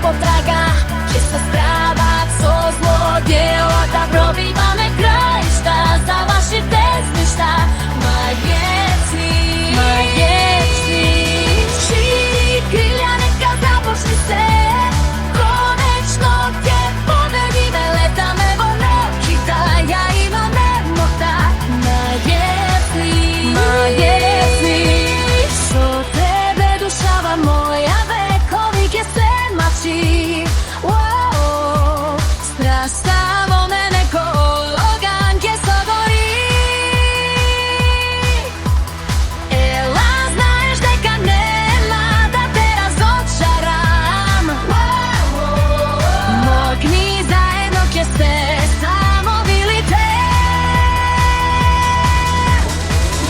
Potraga će se spravak so zlodjela da probivame krajišta za vaši pesmišta. Mageci širi krilja, neka započni se. Konečno ke pobedime, letame vono kita, ja imam nemota. Mageci so tebe dušava moja, vekovi ke se strastavo mene ko ogan ke sagori. Ela, знаеш дека нема да те разочарам. Мокни заедно ке се само билите.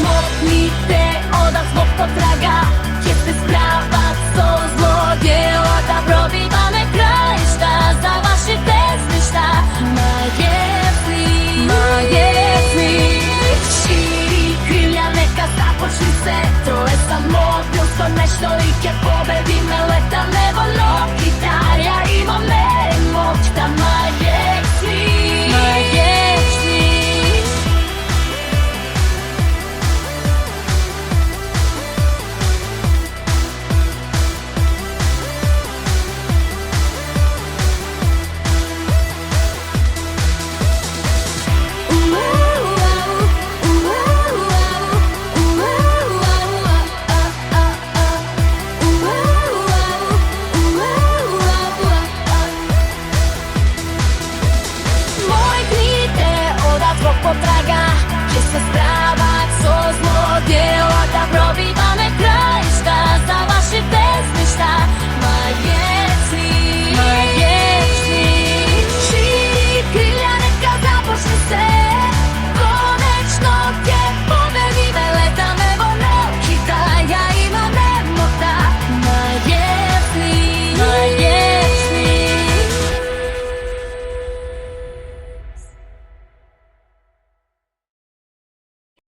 Мокните одат злог потрага, ке се справат со злодела да пробиваме краишта за ваши песништа. Mageci širi krilja, neka započni se. Troje samotno so nešto i ke pobedime, letame vono kita, ja imam nemokta.